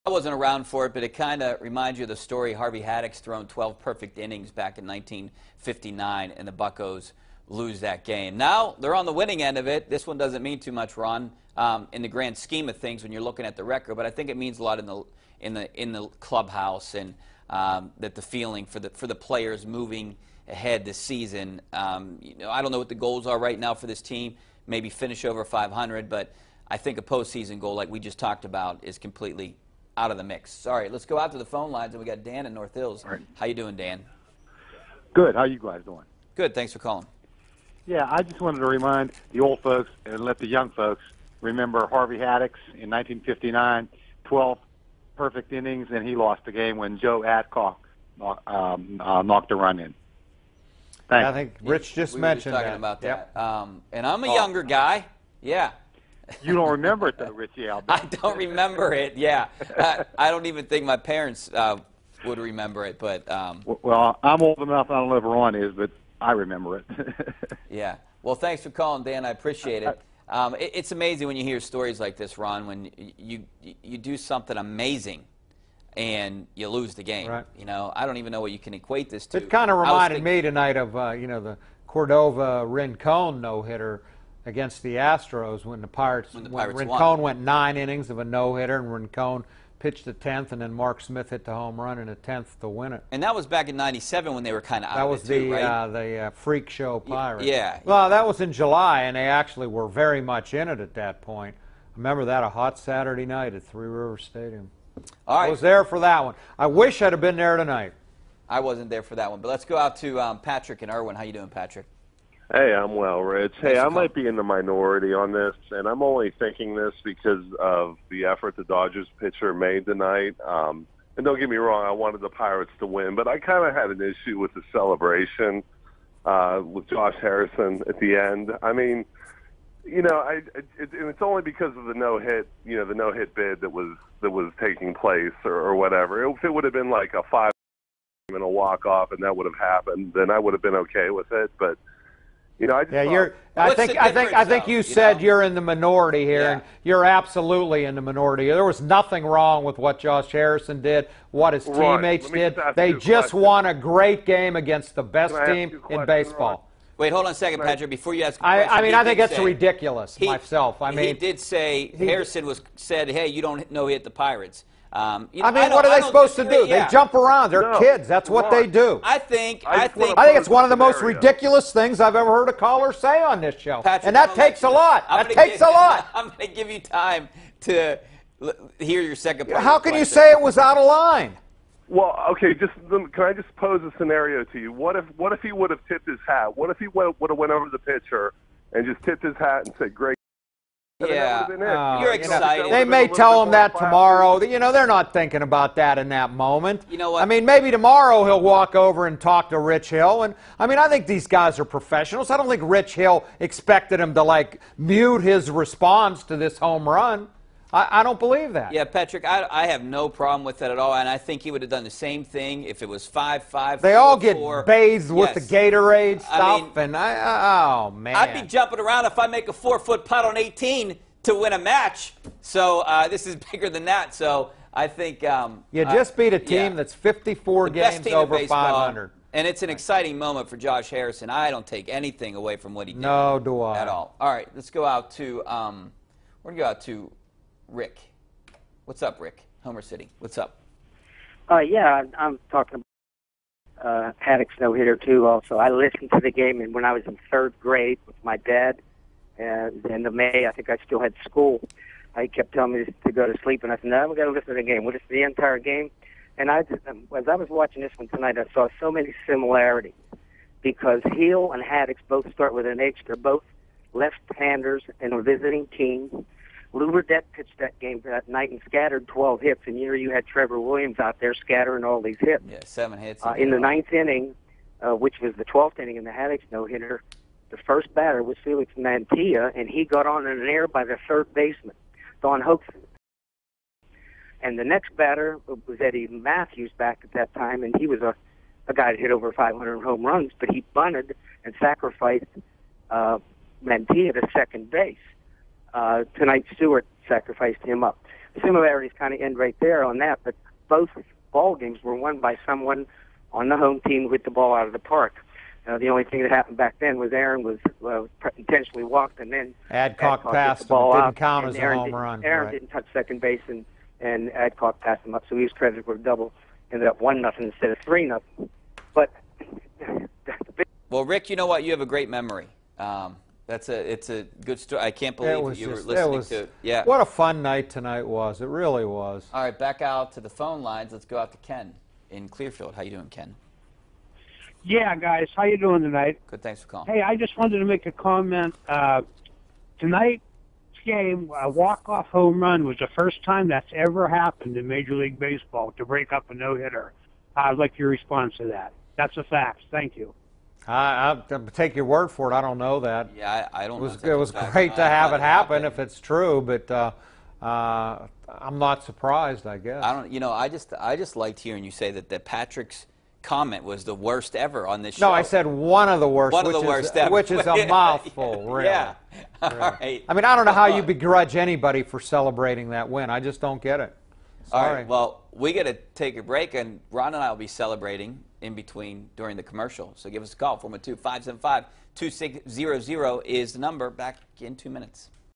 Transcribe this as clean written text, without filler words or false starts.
I wasn't around for it, but it kind of reminds you of the story. Harvey Haddock's thrown 12 perfect innings back in 1959, and the Buccos lose that game. Now they're on the winning end of it. This one doesn't mean too much, Ron, in the grand scheme of things when you're looking at the record, but I think it means a lot in the clubhouse, and that the feeling for the players moving ahead this season. You know, I don't know what the goals are right now for this team. Maybe finish over 500, but I think a postseason goal like we just talked about is completely out of the mix. All right, let's go out to the phone lines, and we got Dan in North Hills. Right. How you doing, Dan? Good. How you guys doing? Good. Thanks for calling. Yeah, I just wanted to remind the old folks and let the young folks remember Harvey Haddock's in 1959, 12 perfect innings, and he lost the game when Joe Adcock knocked a run in. Thanks. I think Rich just mentioned talking about that. Yep. And I'm a younger guy. Yeah. You don't remember it, though, Richie. I don't remember it, yeah. I don't even think my parents would remember it. But well, I'm old enough, I don't know if Ron is, but I remember it. Yeah. Well, thanks for calling, Dan. I appreciate it. It's amazing when you hear stories like this, Ron, when you do something amazing and you lose the game. Right. You know, I don't even know what you can equate this to. It kind of reminded me tonight of, you know, the Cordova-Rincon no-hitter against the Astros when the Pirates Rincon went 9 innings of a no-hitter, and Rincon pitched the 10th, and then Mark Smith hit the home run in the 10th to win it. And that was back in '97 when they were kind of out of it, right? the freak show Pirates. Yeah. Well, that was in July, and they actually were very much in it at that point. Remember that, a hot Saturday night at Three Rivers Stadium. All right. I was there for that one. I wish I'd have been there tonight. I wasn't there for that one, but let's go out to Patrick and Irwin. How you doing, Patrick? Hey, I'm well, Rich. Hey, I might be in the minority on this, and I'm only thinking this because of the effort the Dodgers pitcher made tonight. And don't get me wrong, I wanted the Pirates to win, but I kind of had an issue with the celebration with Josh Harrison at the end. I mean, you know, it's only because of the no-hit, you know, the no-hit bid that was taking place or whatever. If it would have been like a 5 and a walk-off, and that would have happened, then I would have been okay with it, but. You know, I think you said you're in the minority here, and you're absolutely in the minority. There was nothing wrong with what Josh Harrison did, what his teammates did. They just won a great game against the best team in baseball. Wait, hold on a second, Patrick. Before you ask a question, I mean, I think that's ridiculous myself. I mean, he did say Harrison said, "Hey, you don't hit the Pirates." I mean, what are they supposed to do? They jump around. They're kids. That's what they do. I think it's one of the most ridiculous things I've ever heard a caller say on this show. Patrick, and that takes a lot. That takes a lot. I'm going to give you time to hear your second part. How can you say it was out of line? Well, okay, can I just pose a scenario to you? What if he would have tipped his hat? What if he would have went over to the pitcher and just tipped his hat and said, "Great"? Yeah, you're excited. They may tell him that tomorrow. You know, they're not thinking about that in that moment. You know what? I mean, maybe tomorrow he'll walk over and talk to Rich Hill. And I mean, I think these guys are professionals. I don't think Rich Hill expected him to, like, mute his response to this home run. I don't believe that. Yeah, Patrick, I have no problem with that at all, and I think he would have done the same thing if it was 5-5. They all get bathed with the Gatorade stuff, oh man, I'd be jumping around if I make a 4-foot putt on 18 to win a match. So this is bigger than that. So I think you just beat a team that's 54 games over 500. And it's an exciting moment for Josh Harrison. I don't take anything away from what he did. No, do I. At all. All right, let's go out to we're gonna go out to Rick. What's up, Rick? Homer City. What's up? Yeah, I'm talking about Haddock's no-hitter, too, also. I listened to the game when I was in 3rd grade with my dad. And in the May, I think I still had school. He kept telling me to go to sleep, and I said, no, we've got to listen to the game. We'll listen to the entire game. And as I was watching this one tonight, I saw so many similarities because Hill and Haddock both start with an H. They're both left-handers and a visiting team. Lou Burdette pitched that game that night and scattered 12 hits, and you had Trevor Williams out there scattering all these hits. Yeah, 7 hits. In the 9th inning, which was the 12th inning in the Haddock's no-hitter, the first batter was Felix Mantilla, and he got on an error by the 3rd baseman, Don Hoaxson. And the next batter was Eddie Matthews back at that time, and he was a guy that hit over 500 home runs, but he bunted and sacrificed Mantilla to second base. Tonight, Stewart sacrificed him up. similarities kind of end right there on that. But both ball games were won by someone on the home team with the ball out of the park. The only thing that happened back then was Aaron was intentionally walked, and then Adcock passed the ball him. It out, didn't count as a Aaron home run. Aaron didn't touch second base, and Adcock passed him up, so he was credited for a double. Ended up 1-0 instead of 3-0. But well, Rick, you know what? You have a great memory. It's a good story. I can't believe you were listening to it. Yeah. What a fun night tonight was. It really was. All right, back out to the phone lines. Let's go out to Ken in Clearfield. How you doing, Ken? Yeah, guys. How you doing tonight? Good. Thanks for calling. Hey, I just wanted to make a comment. Tonight's game, a walk-off home run was the first time that's ever happened in Major League Baseball to break up a no-hitter. I'd like your response to that. That's a fact. Thank you. I'll take your word for it. I don't know that. Yeah, I don't know. It was great to have it happen if it's true, but I'm not surprised, I guess. I just liked hearing you say that Patrick's comment was the worst ever on this show. No, I said one of the worst. One of the worst ever. Which is a mouthful, really. Yeah. Really. All right. I mean, I don't know how you begrudge anybody for celebrating that win. I just don't get it. Sorry. All right. Well, we got to take a break, and Ron and I will be celebrating in between during the commercial. So give us a call. 412-575-2600 is the number. Back in 2 minutes.